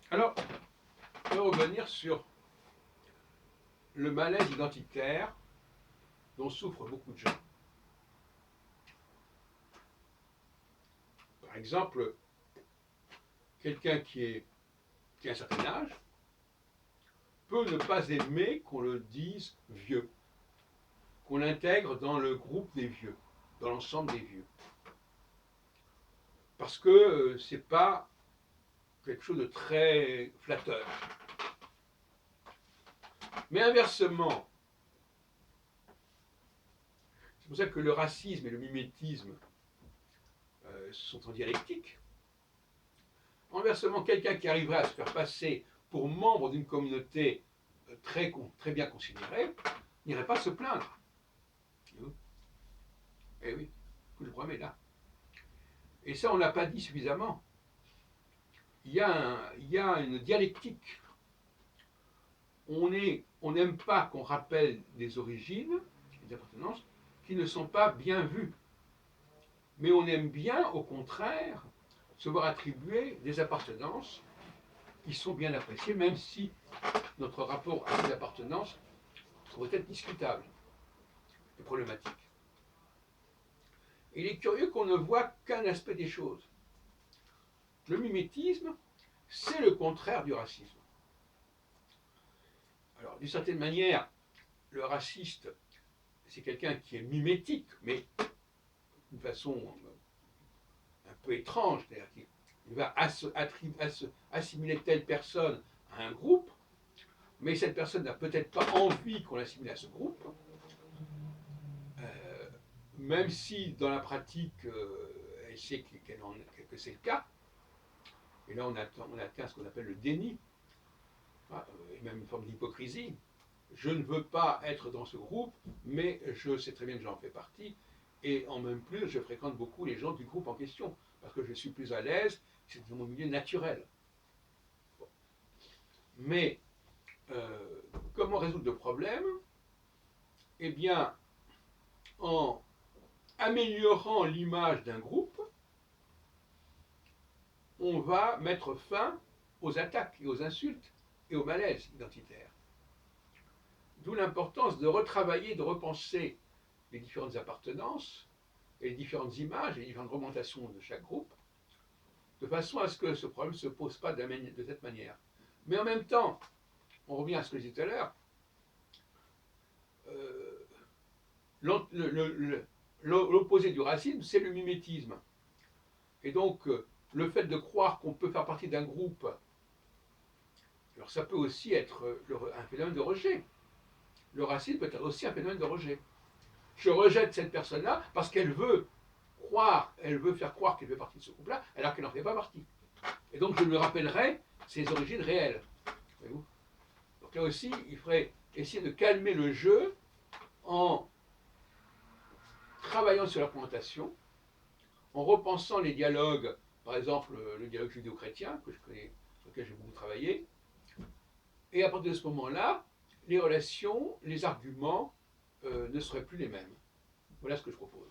Alors, je vais revenir sur le malaise identitaire dont souffrent beaucoup de gens. Par exemple, quelqu'un qui a un certain âge peut ne pas aimer qu'on le dise vieux, qu'on l'intègre dans le groupe des vieux, dans l'ensemble des vieux. Parce que c'est pas quelque chose de très flatteur. Mais inversement, c'est pour ça que le racisme et le mimétisme sont en dialectique. Inversement, quelqu'un qui arriverait à se faire passer pour membre d'une communauté très bien considérée n'irait pas se plaindre. Eh oui, le problème est là. Et ça, on ne l'a pas dit suffisamment. Il y a une dialectique. On n'aime pas qu'on rappelle des origines, des appartenances, qui ne sont pas bien vues. Mais on aime bien, au contraire, se voir attribuer des appartenances qui sont bien appréciées, même si notre rapport à ces appartenances pourrait être discutable et problématique. Il est curieux qu'on ne voit qu'un aspect des choses. Le mimétisme, c'est le contraire du racisme. Alors, d'une certaine manière, le raciste, c'est quelqu'un qui est mimétique, mais d'une façon un peu étrange, c'est-à-dire qu'il va assimiler telle personne à un groupe, mais cette personne n'a peut-être pas envie qu'on l'assimile à ce groupe, même si dans la pratique, elle sait que c'est le cas. Et là, on atteint ce qu'on appelle le déni, et même une forme d'hypocrisie. Je ne veux pas être dans ce groupe, mais je sais très bien que j'en fais partie, et en même plus, je fréquente beaucoup les gens du groupe en question, parce que je suis plus à l'aise, c'est dans mon milieu naturel. Bon. Mais comment résoudre le problème? Eh bien, en améliorant l'image d'un groupe, on va mettre fin aux attaques et aux insultes et aux malaises identitaires. D'où l'importance de retravailler, de repenser les différentes appartenances et les différentes images et les différentes représentations de chaque groupe, de façon à ce que ce problème ne se pose pas de cette manière. Mais en même temps, on revient à ce que je disais tout à l'heure, l'opposé du racisme, c'est le mimétisme. Et donc, le fait de croire qu'on peut faire partie d'un groupe, alors ça peut aussi être un phénomène de rejet. Le racisme peut être aussi un phénomène de rejet. Je rejette cette personne-là parce qu'elle veut faire croire qu'elle fait partie de ce groupe-là, alors qu'elle n'en fait pas partie. Et donc je lui rappellerai ses origines réelles. Voyez-vous. Donc là aussi, il faudrait essayer de calmer le jeu en travaillant sur la présentation, en repensant les dialogues, par exemple le dialogue judéo-chrétien, que je connais, sur lequel j'ai beaucoup travaillé, et à partir de ce moment-là, les relations, les arguments ne seraient plus les mêmes. Voilà ce que je propose.